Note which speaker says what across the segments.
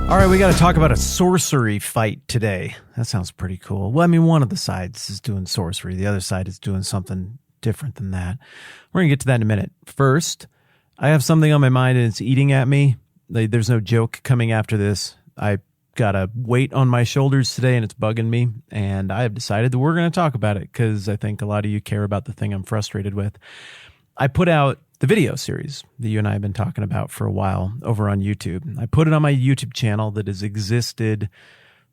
Speaker 1: All right, we got to talk about a sorcery fight today. That sounds pretty cool. Well, I mean, one of the sides is doing sorcery. The other side is doing something different than that. We're going to get to that in a minute. First, I have something on my mind and it's eating at me. There's no joke coming after this. I got a weight on my shoulders today and it's bugging me. And I have decided that we're going to talk about it because I think a lot of you care about the thing I'm frustrated with. I put out the video series that you and I have been talking about for a while over on YouTube. I put it on my YouTube channel that has existed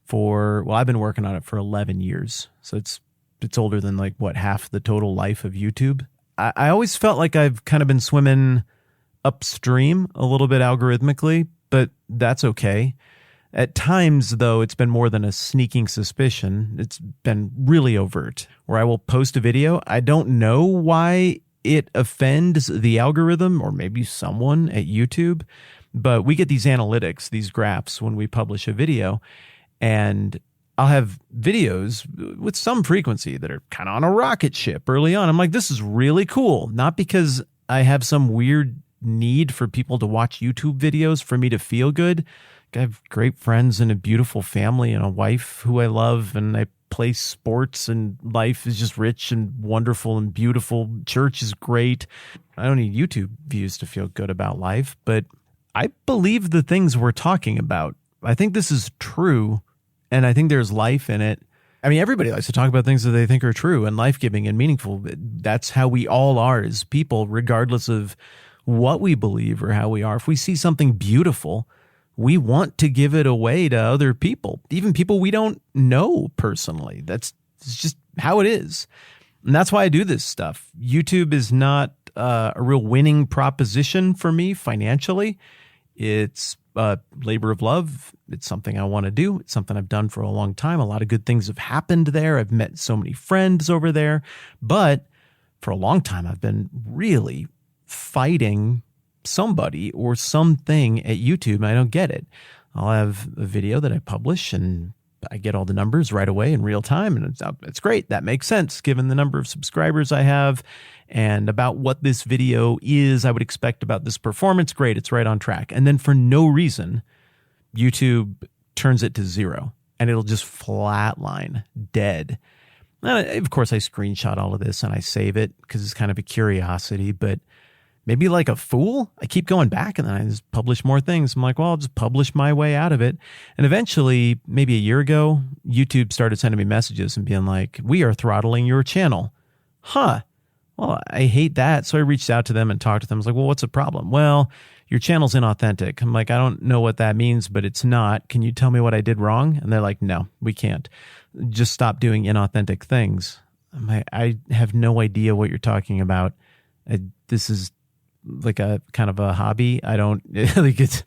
Speaker 1: for, well, I've been working on it for 11 years. So it's older than like what, half the total life of YouTube. I always felt like I've kind of been swimming upstream a little bit algorithmically, but that's okay. At times, though, it's been more than a sneaking suspicion. It's been really overt, where I will post a video. I don't know why it offends the algorithm or maybe someone at YouTube, but we get these analytics, these graphs when we publish a video, and I'll have videos with some frequency that are kind of on a rocket ship early on. I'm like, this is really cool. Not because I have some weird need for people to watch YouTube videos for me to feel good. I have great friends and a beautiful family and a wife who I love, and I play sports, and life is just rich and wonderful and beautiful. Church is great. I don't need YouTube views to feel good about life, but I believe the things we're talking about. I think this is true, and I think there's life in it. I mean, everybody likes to talk about things that they think are true and life-giving and meaningful. That's how we all are as people, regardless of what we believe or how we are. If we see something beautiful, we want to give it away to other people, even people we don't know personally. It's just how it is. And that's why I do this stuff. YouTube is not a real winning proposition for me financially. It's a labor of love. It's something I want to do. It's something I've done for a long time. A lot of good things have happened there. I've met so many friends over there. But for a long time, I've been really fighting somebody or something at YouTube, and I don't get it. I'll have a video that I publish and I get all the numbers right away in real time, and it's great. That makes sense given the number of subscribers I have and about what this video is, I would expect about this performance. Great, it's right on track. And then for no reason, YouTube turns it to 0 and it'll just flatline, dead. And of course, I screenshot all of this and I save it because it's kind of a curiosity, but maybe like a fool, I keep going back and then I just publish more things. I'm like, well, I'll just publish my way out of it. And eventually, maybe a year ago, YouTube started sending me messages and being like, we are throttling your channel. Huh. Well, I hate that. So I reached out to them and talked to them. I was like, well, what's the problem? Well, your channel's inauthentic. I'm like, I don't know what that means, but it's not. Can you tell me what I did wrong? And they're like, no, we can't. Just stop doing inauthentic things. I'm like, I have no idea what you're talking about. This is like a kind of a hobby. I don't like it's,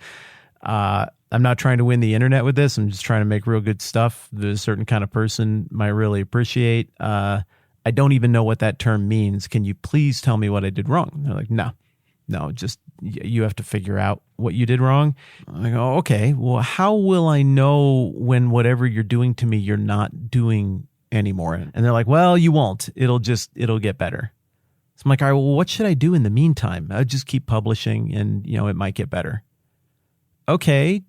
Speaker 1: I'm not trying to win the internet with this. I'm just trying to make real good stuff that a certain kind of person might really appreciate. I don't even know what that term means. Can you please tell me what I did wrong? And they're like, no, just you have to figure out what you did wrong. I go, okay, well, how will I know when whatever you're doing to me, you're not doing anymore? And they're like, well, you won't. It'll get better. So I'm like, all right, well, what should I do in the meantime? I'll just keep publishing and, it might get better. Okay.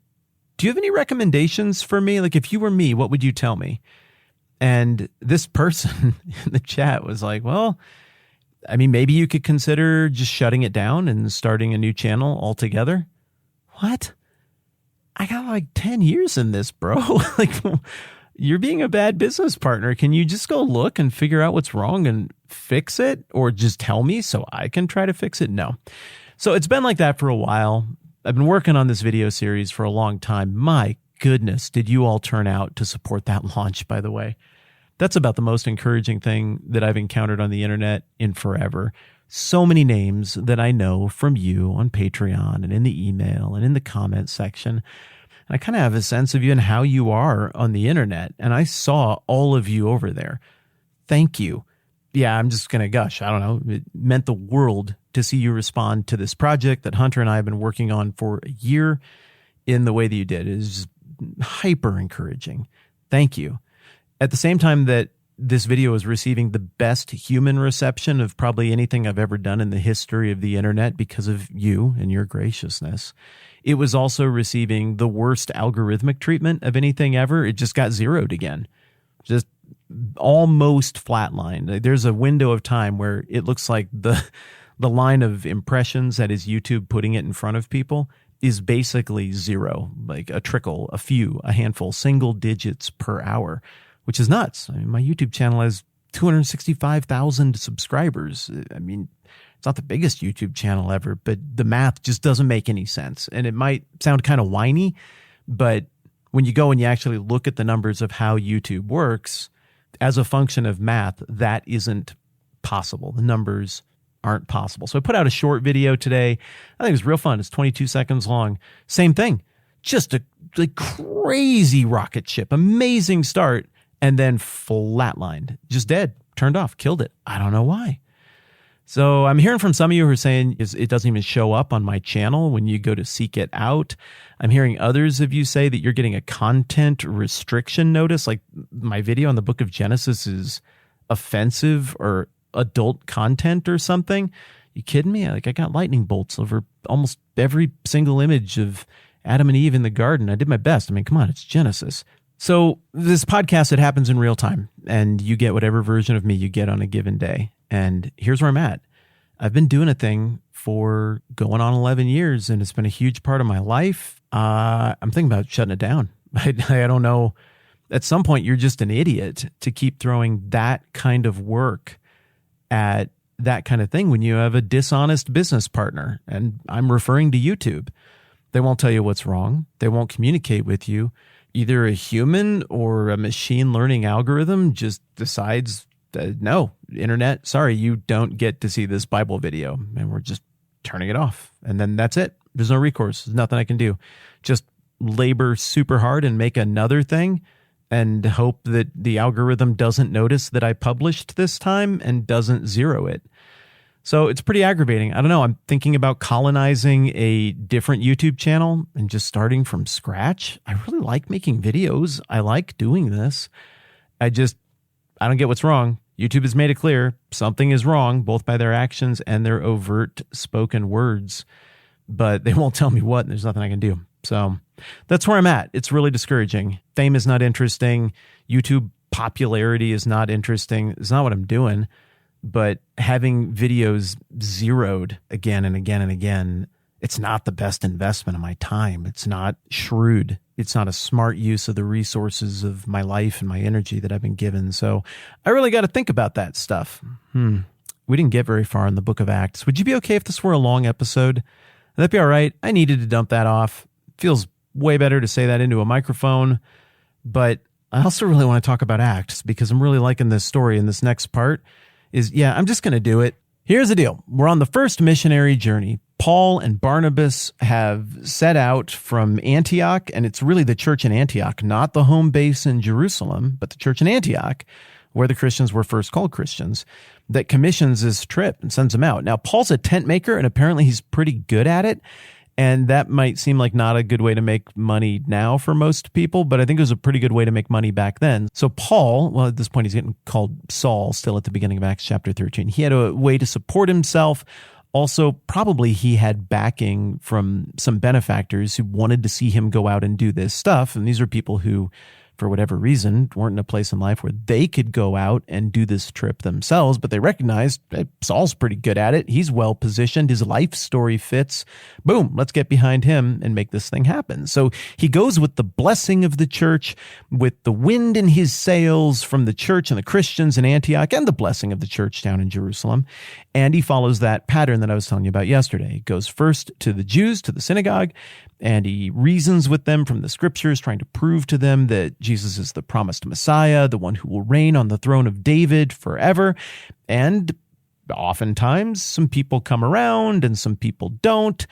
Speaker 1: Do you have any recommendations for me? Like if you were me, what would you tell me? And this person in the chat was like, well, I mean, maybe you could consider just shutting it down and starting a new channel altogether. What? I got like 10 years in this, bro. Like, you're being a bad business partner. Can you just go look and figure out what's wrong and fix it, or just tell me so I can try to fix it? No. So it's been like that for a while. I've been working on this video series for a long time. My goodness, did you all turn out to support that launch, by the way? That's about the most encouraging thing that I've encountered on the internet in forever. So many names that I know from you on Patreon and in the email and in the comment section. And I kind of have a sense of you and how you are on the internet. And I saw all of you over there. Thank you. Yeah, I'm just going to gush. I don't know. It meant the world to see you respond to this project that Hunter and I have been working on for a year in the way that you did. It is hyper encouraging. Thank you. At the same time that this video is receiving the best human reception of probably anything I've ever done in the history of the internet because of you and your graciousness. It was also receiving the worst algorithmic treatment of anything ever. It just got zeroed again. Just almost flatlined. There's a window of time where it looks like the line of impressions that is YouTube putting it in front of people is basically zero, like a trickle, a few, a handful, single digits per hour, which is nuts. I mean, my YouTube channel has 265,000 subscribers. I mean, it's not the biggest YouTube channel ever, but the math just doesn't make any sense. And it might sound kind of whiny, but when you go and you actually look at the numbers of how YouTube works, as a function of math, that isn't possible. The numbers aren't possible. So I put out a short video today. I think it was real fun. It's 22 seconds long. Same thing. Just a crazy rocket ship. Amazing start. And then flatlined. Just dead. Turned off. Killed it. I don't know why. So I'm hearing from some of you who are saying it doesn't even show up on my channel when you go to seek it out. I'm hearing others of you say that you're getting a content restriction notice, like my video on the book of Genesis is offensive or adult content or something. You kidding me? Like I got lightning bolts over almost every single image of Adam and Eve in the garden. I did my best. I mean, come on, it's Genesis. So this podcast, it happens in real time, and you get whatever version of me you get on a given day. And here's where I'm at. I've been doing a thing for going on 11 years, and it's been a huge part of my life. I'm thinking about shutting it down. I don't know. At some point, you're just an idiot to keep throwing that kind of work at that kind of thing when you have a dishonest business partner. And I'm referring to YouTube. They won't tell you what's wrong. They won't communicate with you. Either a human or a machine learning algorithm just decides, no, internet, sorry, you don't get to see this Bible video. And we're just turning it off. And then that's it. There's no recourse. There's nothing I can do. Just labor super hard and make another thing and hope that the algorithm doesn't notice that I published this time and doesn't zero it. So it's pretty aggravating. I don't know. I'm thinking about colonizing a different YouTube channel and just starting from scratch. I really like making videos. I like doing this. I don't get what's wrong. YouTube has made it clear something is wrong, both by their actions and their overt spoken words, but they won't tell me what, and there's nothing I can do. So that's where I'm at. It's really discouraging. Fame is not interesting. YouTube popularity is not interesting. It's not what I'm doing. But having videos zeroed again and again and again, it's not the best investment of my time. It's not shrewd. It's not a smart use of the resources of my life and my energy that I've been given. So I really got to think about that stuff. We didn't get very far in the book of Acts. Would you be okay if this were a long episode? That'd be all right. I needed to dump that off. Feels way better to say that into a microphone. But I also really want to talk about Acts because I'm really liking this story. And this next part is, I'm just going to do it. Here's the deal. We're on the first missionary journey. Paul and Barnabas have set out from Antioch, and it's really the church in Antioch, not the home base in Jerusalem, but the church in Antioch, where the Christians were first called Christians, that commissions this trip and sends them out. Now, Paul's a tent maker, and apparently he's pretty good at it. And that might seem like not a good way to make money now for most people, but I think it was a pretty good way to make money back then. So Paul, well, at this point, he's getting called Saul still at the beginning of Acts chapter 13. He had a way to support himself. Also, probably he had backing from some benefactors who wanted to see him go out and do this stuff. And these are people who, for whatever reason, weren't in a place in life where they could go out and do this trip themselves, but they recognized Saul's pretty good at it. He's well positioned. His life story fits. Boom, let's get behind him and make this thing happen. So he goes with the blessing of the church, with the wind in his sails from the church and the Christians in Antioch, and the blessing of the church down in Jerusalem. And he follows that pattern that I was telling you about yesterday. He goes first to the Jews, to the synagogue, and he reasons with them from the scriptures, trying to prove to them that Jesus is the promised Messiah, the one who will reign on the throne of David forever. And oftentimes, some people come around and some people don't.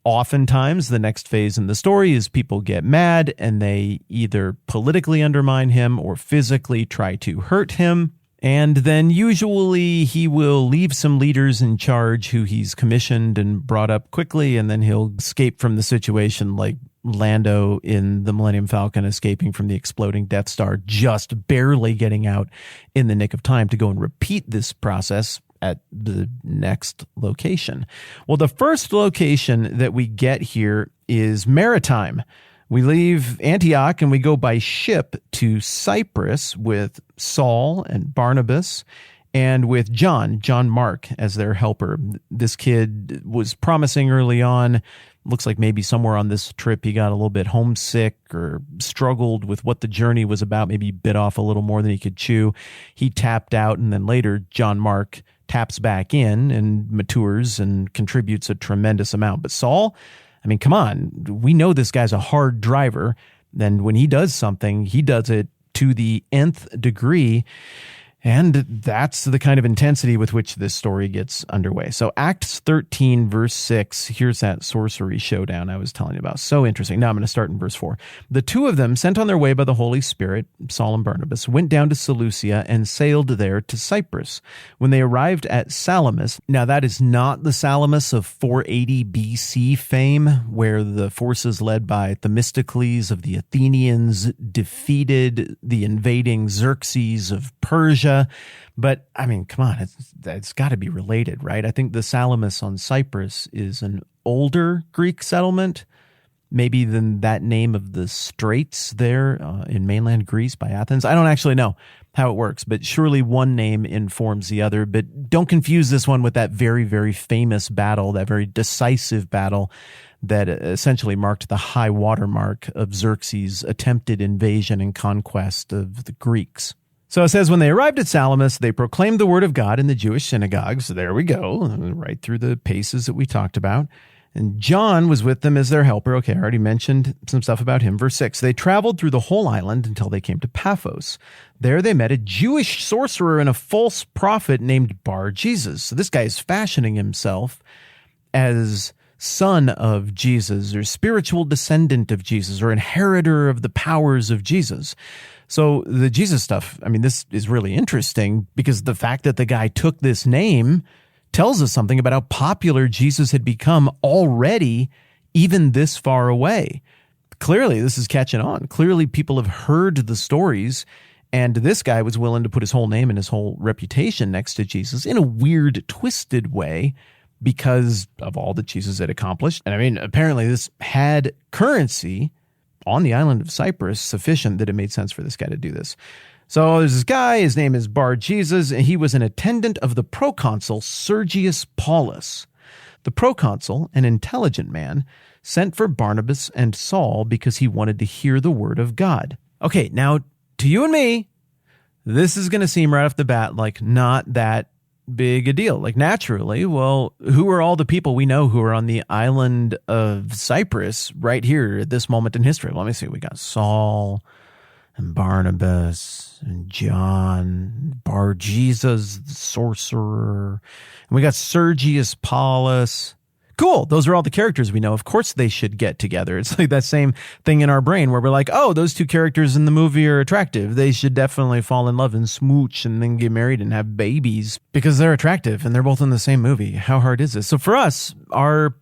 Speaker 1: Oftentimes, the next phase in the story is people get mad and they either politically undermine him or physically try to hurt him. And then usually he will leave some leaders in charge who he's commissioned and brought up quickly, and then he'll escape from the situation like Lando in the Millennium Falcon escaping from the exploding Death Star, just barely getting out in the nick of time to go and repeat this process at the next location. Well, the first location that we get here is maritime. We leave Antioch and we go by ship to Cyprus with Saul and Barnabas and with John Mark as their helper. This kid was promising early on. Looks like maybe somewhere on this trip he got a little bit homesick or struggled with what the journey was about, maybe bit off a little more than he could chew. He tapped out, and then later John Mark taps back in and matures and contributes a tremendous amount. But Saul, I mean, come on, we know this guy's a hard driver, and when he does something, he does it to the nth degree, and that's the kind of intensity with which this story gets underway. So Acts 13, verse 6, here's that sorcery showdown I was telling you about. So interesting. Now I'm going to start in verse 4. The two of them, sent on their way by the Holy Spirit, Saul and Barnabas, went down to Seleucia and sailed there to Cyprus. When they arrived at Salamis, now that is not the Salamis of 480 BC fame, where the forces led by Themistocles of the Athenians defeated the invading Xerxes of Persia. But, I mean, come on, it's got to be related, right? I think the Salamis on Cyprus is an older Greek settlement, maybe than that name of the straits there in mainland Greece by Athens. I don't actually know how it works, but surely one name informs the other. But don't confuse this one with that very, very famous battle, that very decisive battle that essentially marked the high watermark of Xerxes' attempted invasion and conquest of the Greeks. So it says, when they arrived at Salamis, they proclaimed the word of God in the Jewish synagogues. There we go, right through the paces that we talked about. And John was with them as their helper. Okay, I already mentioned some stuff about him. Verse 6, they traveled through the whole island until they came to Paphos. There they met a Jewish sorcerer and a false prophet named Bar-Jesus. So this guy is fashioning himself as son of Jesus, or spiritual descendant of Jesus, or inheritor of the powers of Jesus. So the Jesus stuff, I mean, this is really interesting because the fact that the guy took this name tells us something about how popular Jesus had become already, even this far away. Clearly, this is catching on. Clearly, people have heard the stories, and this guy was willing to put his whole name and his whole reputation next to Jesus in a weird, twisted way because of all that Jesus had accomplished. And I mean, apparently this had currency on the island of Cyprus sufficient that it made sense for this guy to do this. So there's this guy, his name is Bar-Jesus, and he was an attendant of the proconsul Sergius Paulus. The proconsul, an intelligent man, sent for Barnabas and Saul because he wanted to hear the word of God. Okay, now to you and me, this is going to seem right off the bat like not that big a deal. Like naturally, well, who are all the people we know who are on the island of Cyprus right here at this moment in history? Let me see. We got Saul and Barnabas and John, Bar-Jesus, the sorcerer, and we got Sergius Paulus. Cool. Those are all the characters we know. Of course they should get together. It's like that same thing in our brain where we're like, oh, those two characters in the movie are attractive. They should definitely fall in love and smooch and then get married and have babies because they're attractive and they're both in the same movie. How hard is this? So for us, our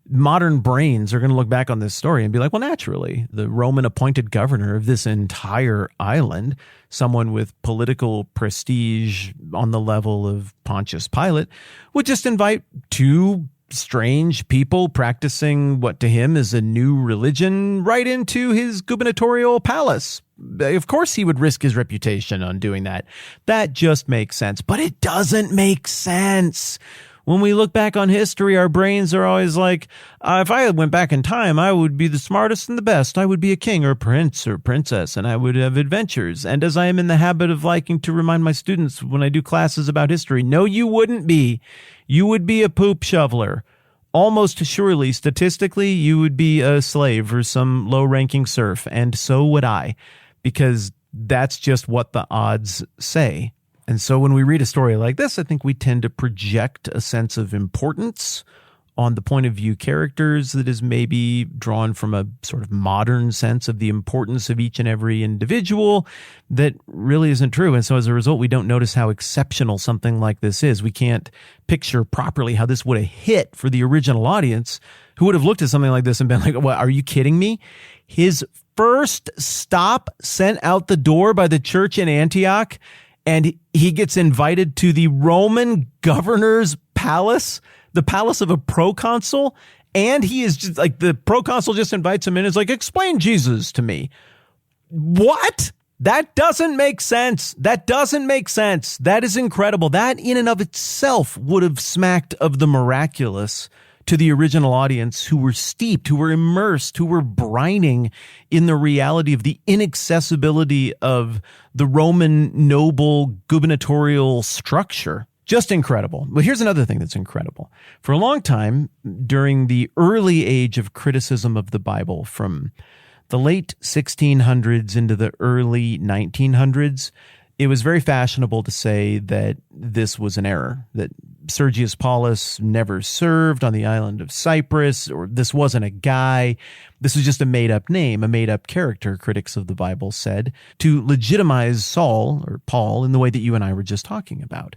Speaker 1: modern brains are going to look back on this story and be like, well, naturally, the Roman appointed governor of this entire island, someone with political prestige on the level of Pontius Pilate, would just invite two strange people practicing what to him is a new religion right into his gubernatorial palace. Of course he would risk his reputation on doing that. That just makes sense, but it doesn't make sense. When we look back on history, our brains are always like, if I went back in time, I would be the smartest and the best. I would be a king or a prince or princess, and I would have adventures. And as I am in the habit of liking to remind my students when I do classes about history, no, you wouldn't be. You would be a poop shoveler. Almost surely, statistically, you would be a slave or some low-ranking serf, and so would I, because that's just what the odds say. And so when we read a story like this, I think we tend to project a sense of importance on the point of view characters that is maybe drawn from a sort of modern sense of the importance of each and every individual that really isn't true. And so as a result, we don't notice how exceptional something like this is. We can't picture properly how this would have hit for the original audience, who would have looked at something like this and been like, "What, are you kidding me?" His first stop sent out the door by the church in Antioch, and he gets invited to the Roman governor's palace, the palace of a proconsul, and he is just like, the proconsul just invites him in and is like, "Explain Jesus to me." What? That doesn't make sense. That doesn't make sense. That is incredible. That in and of itself would have smacked of the miraculous to the original audience, who were steeped, who were immersed, who were brining in the reality of the inaccessibility of the Roman noble gubernatorial structure. Just incredible. But here's another thing that's incredible. For a long time, during the early age of criticism of the Bible, from the late 1600s into the early 1900s, it was very fashionable to say that this was an error, that Sergius Paulus never served on the island of Cyprus, or this wasn't a guy. This was just a made-up name, a made-up character, critics of the Bible said, to legitimize Saul, or Paul, in the way that you and I were just talking about.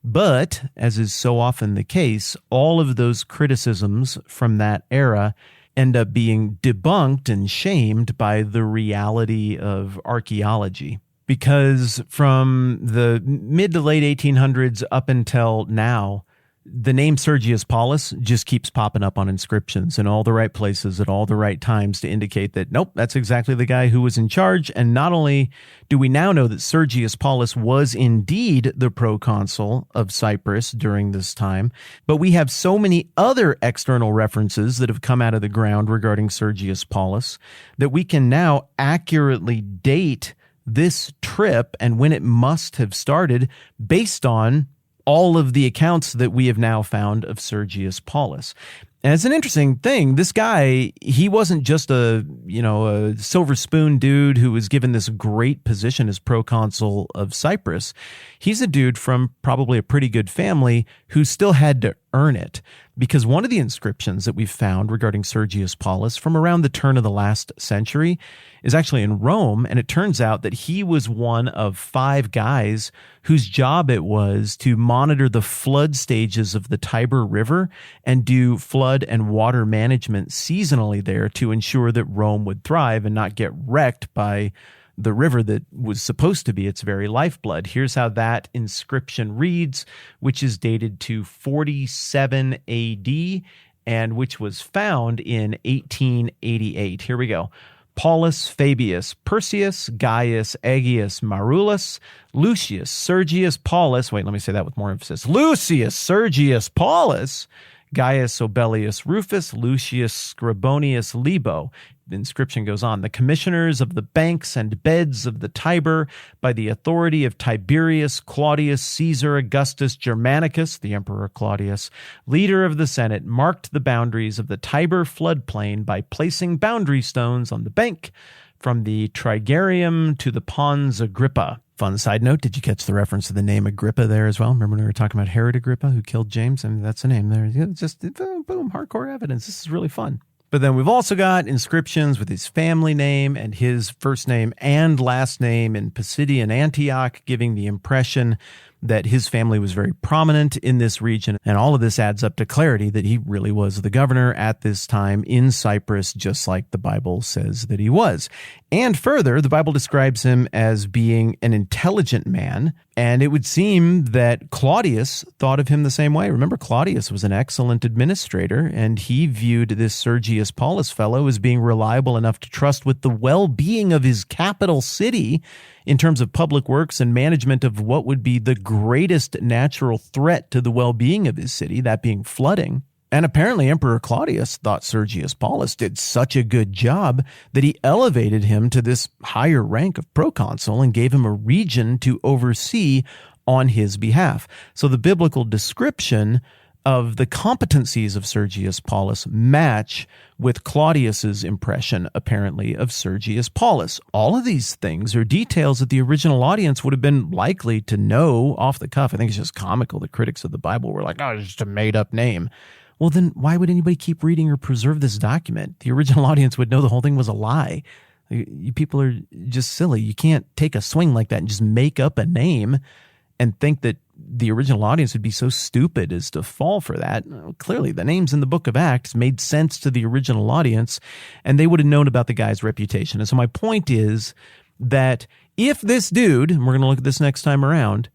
Speaker 1: But, as is so often the case, all of those criticisms from that era end up being debunked and shamed by the reality of archaeology. Because from the mid to late 1800s up until now, the name Sergius Paulus just keeps popping up on inscriptions in all the right places at all the right times to indicate that, nope, that's exactly the guy who was in charge. And not only do we now know that Sergius Paulus was indeed the proconsul of Cyprus during this time, but we have so many other external references that have come out of the ground regarding Sergius Paulus that we can now accurately date this trip and when it must have started based on all of the accounts that we have now found of Sergius Paulus. And it's an interesting thing. This guy, he wasn't just a silver spoon dude who was given this great position as proconsul of Cyprus. He's a dude from probably a pretty good family who still had to earn it. Because one of the inscriptions that we've found regarding Sergius Paulus from around the turn of the last century is actually in Rome, and it turns out that he was one of 5 guys whose job it was to monitor the flood stages of the Tiber River and do flood and water management seasonally there to ensure that Rome would thrive and not get wrecked by the river that was supposed to be its very lifeblood. Here's how that inscription reads, which is dated to 47 AD and which was found in 1888. Here we go. Paulus Fabius Perseus Gaius Aegius Marulus Lucius Sergius Paulus. Wait, let me say that with more emphasis. Lucius Sergius Paulus Gaius Obelius Rufus Lucius Scribonius Libo. The inscription goes on. The commissioners of the banks and beds of the Tiber, by the authority of Tiberius Claudius Caesar Augustus Germanicus, the Emperor Claudius, leader of the Senate, marked the boundaries of the Tiber floodplain by placing boundary stones on the bank from the Trigarium to the Pons Agrippa. Fun side note, did you catch the reference to the name Agrippa there as well? Remember when we were talking about Herod Agrippa who killed James? I mean, that's the name there. Just boom, hardcore evidence. This is really fun. But then we've also got inscriptions with his family name and his first name and last name in Pisidian Antioch, giving the impression that his family was very prominent in this region. And all of this adds up to clarity that he really was the governor at this time in Cyprus, just like the Bible says that he was. And further, the Bible describes him as being an intelligent man, and it would seem that Claudius thought of him the same way. Remember, Claudius was an excellent administrator, and he viewed this Sergius Paulus fellow as being reliable enough to trust with the well-being of his capital city in terms of public works and management of what would be the greatest natural threat to the well-being of his city, that being flooding. And apparently Emperor Claudius thought Sergius Paulus did such a good job that he elevated him to this higher rank of proconsul and gave him a region to oversee on his behalf. So the biblical description of the competencies of Sergius Paulus match with Claudius's impression, apparently, of Sergius Paulus. All of these things are details that the original audience would have been likely to know off the cuff. I think it's just comical that critics of the Bible were like, oh, it's just a made-up name. Well, then why would anybody keep reading or preserve this document? The original audience would know the whole thing was a lie. You people are just silly. You can't take a swing like that and just make up a name and think that the original audience would be so stupid as to fall for that. Clearly, the names in the book of Acts made sense to the original audience, and they would have known about the guy's reputation. And so my point is that if this dude, and we're going to look at this next time around,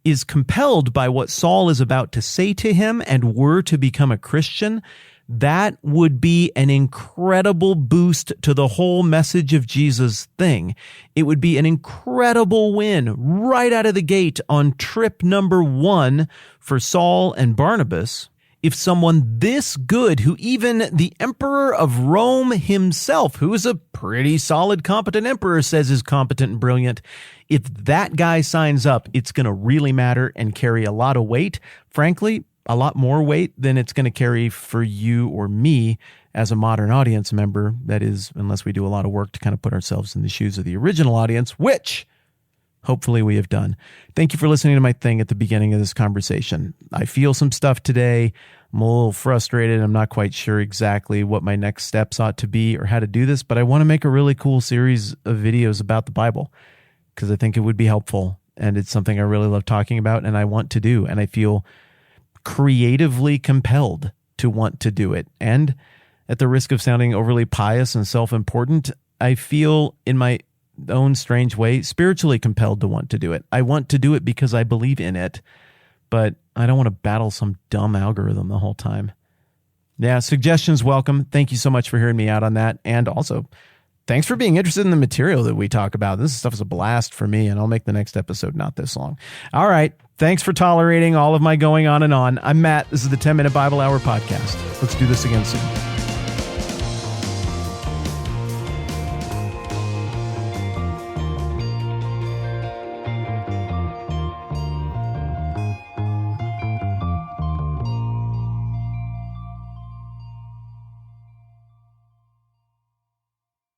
Speaker 1: is compelled by what Saul is about to say to him and were to become a Christian, that would be an incredible boost to the whole message of Jesus thing. It would be an incredible win right out of the gate on trip number 1 for Saul and Barnabas. If someone this good, who even the emperor of Rome himself, who is a pretty solid, competent emperor, says is competent and brilliant, if that guy signs up, it's going to really matter and carry a lot of weight. Frankly, a lot more weight than it's going to carry for you or me as a modern audience member. That is, unless we do a lot of work to kind of put ourselves in the shoes of the original audience, which hopefully we have done. Thank you for listening to my thing at the beginning of this conversation. I feel some stuff today. I'm a little frustrated. I'm not quite sure exactly what my next steps ought to be or how to do this, but I want to make a really cool series of videos about the Bible because I think it would be helpful, and it's something I really love talking about and I want to do, and I feel creatively compelled to want to do it. And at the risk of sounding overly pious and self-important, I feel in my own strange way spiritually compelled to want to do it. I want to do it because I believe in it, but I don't want to battle some dumb algorithm the whole time. Yeah, suggestions welcome. Thank you so much for hearing me out on that. And also, thanks for being interested in the material that we talk about. This stuff is a blast for me, and I'll make the next episode not this long. All right. Thanks for tolerating all of my going on and on. I'm Matt. This is the 10-Minute Bible Hour podcast. Let's do this again soon.